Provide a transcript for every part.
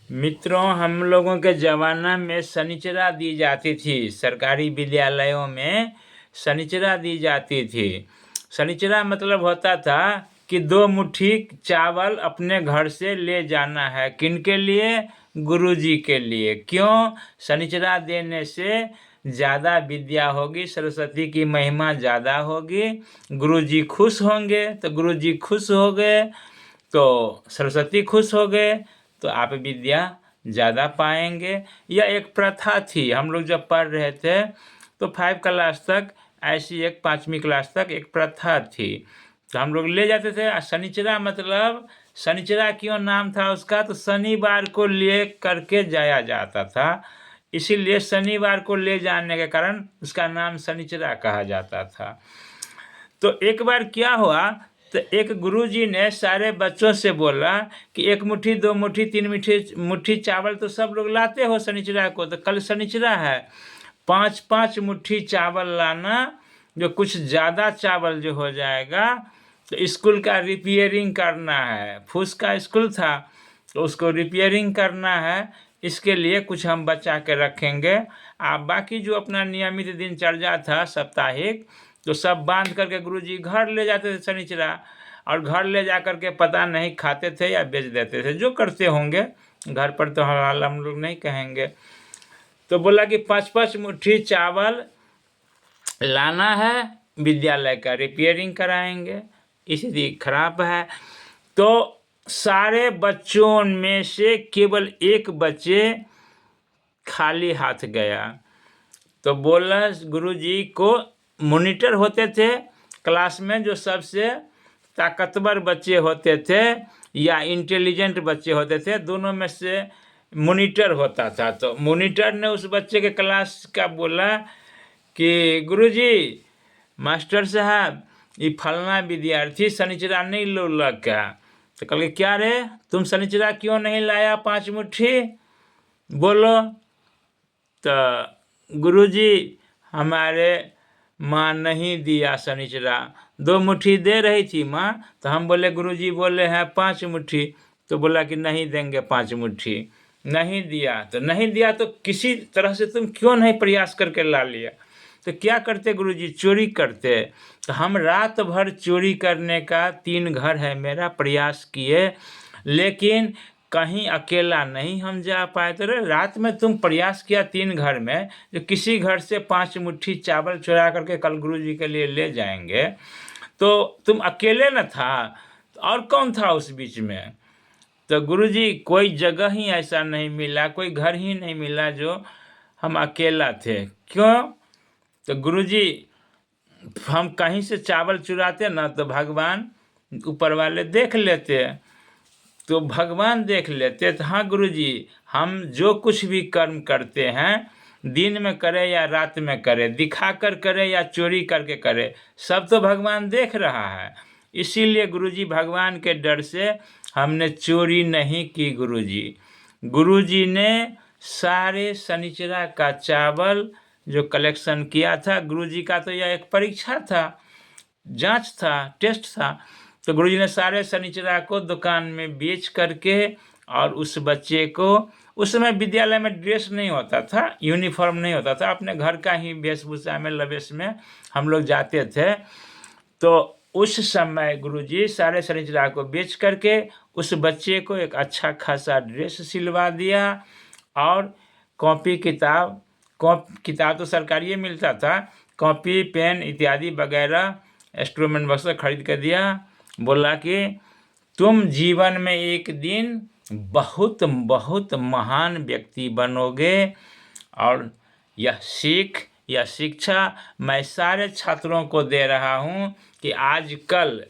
मित्रों, हम लोगों के ज़माना में शनिचरा दी जाती थी। सरकारी विद्यालयों में शनिचरा दी जाती थी। शनिचरा मतलब होता था कि 2 मुट्ठी चावल अपने घर से ले जाना है। किनके लिए? गुरुजी के लिए। क्यों? शनिचरा देने से ज़्यादा विद्या होगी, सरस्वती की महिमा ज़्यादा होगी, गुरुजी खुश होंगे। तो गुरुजी खुश हो गए तो सरस्वती खुश हो गए, तो आप विद्या ज़्यादा पाएंगे। यह एक प्रथा थी। हम लोग जब पढ़ रहे थे तो 5 क्लास तक ऐसी एक 5वीं क्लास तक एक प्रथा थी, तो हम लोग ले जाते थे। शनिचरा मतलब, शनिचरा क्यों नाम था उसका? तो शनिवार को ले करके जाया जाता था, इसीलिए शनिवार को ले जाने के कारण उसका नाम शनिचरा कहा जाता था। तो एक बार क्या हुआ, तो एक गुरुजी ने सारे बच्चों से बोला कि 1 मुट्ठी 2 मुट्ठी 3 मुट्ठी चावल तो सब लोग लाते हो शनिचरा को, तो कल शनिचरा है, 5-5 मुट्ठी चावल लाना। जो कुछ ज़्यादा चावल जो हो जाएगा तो स्कूल का रिपेयरिंग करना है। फूस का स्कूल था तो उसको रिपेयरिंग करना है, इसके लिए कुछ हम बचा के रखेंगे। बाकी जो अपना नियमित दिनचर्या था साप्ताहिक, तो सब बांध करके गुरुजी घर ले जाते थे शनिचरा, और घर ले जा करके पता नहीं खाते थे या बेच देते थे, जो करते होंगे। घर पर तो हम लोग नहीं कहेंगे। तो बोला कि 5-5 मुट्ठी चावल लाना है, विद्यालय का रिपेयरिंग कराएंगे, इसलिए खराब है। तो सारे बच्चों में से केवल एक बच्चे खाली हाथ गया। तो बोला गुरुजी को, मॉनिटर होते थे क्लास में, जो सबसे ताकतवर बच्चे होते थे या इंटेलिजेंट बच्चे होते थे, दोनों में से मॉनिटर होता था। तो मॉनिटर ने उस बच्चे के क्लास का बोला कि गुरुजी, मास्टर साहब, ये फलना विद्यार्थी शनिचरा नहीं लोला क्या? तो कल के क्या रे, तुम शनिचरा क्यों नहीं लाया 5 मुट्ठी, बोलो। तो गुरुजी, हमारे माँ नहीं दिया शनिचरा, 2 मुट्ठी दे रही थी माँ, तो हम बोले गुरुजी बोले हैं 5 मुट्ठी, तो बोला कि नहीं देंगे 5 मुट्ठी। नहीं दिया तो नहीं दिया, तो किसी तरह से तुम क्यों नहीं प्रयास करके ला लिया? तो क्या करते गुरुजी? चोरी करते। तो हम रात भर चोरी करने का, 3 घर है मेरा, प्रयास किए, लेकिन कहीं अकेला नहीं हम जा पाए। तो रात में तुम प्रयास किया 3 घर में, जो किसी घर से 5 मुट्ठी चावल चुरा करके कल गुरुजी के लिए ले जाएंगे, तो तुम अकेले न था, तो और कौन था उस बीच में? तो गुरुजी, कोई जगह ही ऐसा नहीं मिला, कोई घर ही नहीं मिला जो हम अकेला थे। क्यों? तो गुरुजी, हम कहीं से चावल चुराते ना तो भगवान ऊपर वाले देख लेते, तो भगवान देख लेते। तो हाँ गुरुजी, हम जो कुछ भी कर्म करते हैं, दिन में करे या रात में करे, दिखा कर करे या चोरी करके करे, सब तो भगवान देख रहा है। इसीलिए गुरुजी, भगवान के डर से हमने चोरी नहीं की। गुरुजी ने सारे शनिचरा का चावल जो कलेक्शन किया था, गुरुजी का तो यह एक परीक्षा था, जांच था, टेस्ट था। तो गुरुजी ने सारे शनिचरा को दुकान में बेच करके, और उस बच्चे को, उस समय विद्यालय में ड्रेस नहीं होता था, यूनिफॉर्म नहीं होता था, अपने घर का ही वेशभूषा में, लवेश में हम लोग जाते थे। तो उस समय गुरुजी सारे शनिचरा को बेच करके उस बच्चे को एक अच्छा खासा ड्रेस सिलवा दिया, और कॉपी किताब तो सरकारी मिलता था, कॉपी पेन इत्यादि वगैरह इंस्ट्रूमेंट बॉक्स खरीद कर दिया। बोला कि तुम जीवन में एक दिन बहुत बहुत महान व्यक्ति बनोगे, और यह शिक्षा मैं सारे छात्रों को दे रहा हूँ कि आजकल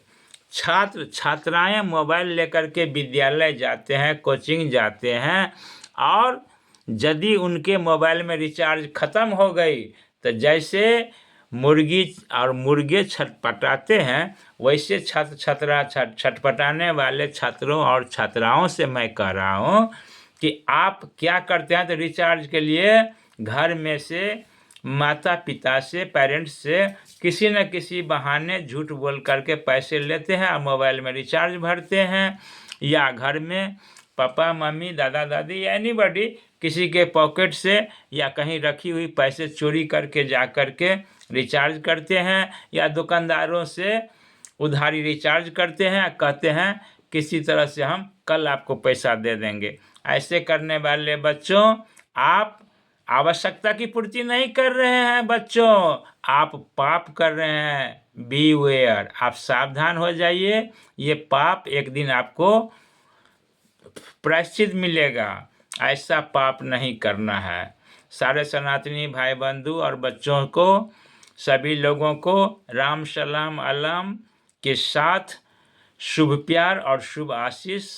छात्र छात्राएं मोबाइल लेकर के विद्यालय जाते हैं, कोचिंग जाते हैं, और यदि उनके मोबाइल में रिचार्ज ख़त्म हो गई, तो जैसे मुर्गी और मुर्गे छटपटाते हैं, वैसे छटपटाने वाले छात्रों और छात्राओं से मैं कह रहा हूँ कि आप क्या करते हैं? तो रिचार्ज के लिए घर में से माता पिता से, पेरेंट्स से किसी न किसी बहाने झूठ बोल करके पैसे लेते हैं और मोबाइल में रिचार्ज भरते हैं, या घर में पापा मम्मी दादा दादी एनीबॉडी किसी के पॉकेट से या कहीं रखी हुई पैसे चोरी करके जा करके रिचार्ज करते हैं, या दुकानदारों से उधारी रिचार्ज करते हैं, कहते हैं किसी तरह से हम कल आपको पैसा दे देंगे। ऐसे करने वाले बच्चों, आप आवश्यकता की पूर्ति नहीं कर रहे हैं बच्चों, आप पाप कर रहे हैं। बी वेयर, आप सावधान हो जाइए, ये पाप एक दिन आपको प्रायश्चित मिलेगा। ऐसा पाप नहीं करना है। सारे सनातनी भाई बंधु और बच्चों को, सभी लोगों को राम सलाम अलम के साथ शुभ प्यार और शुभ आशीष।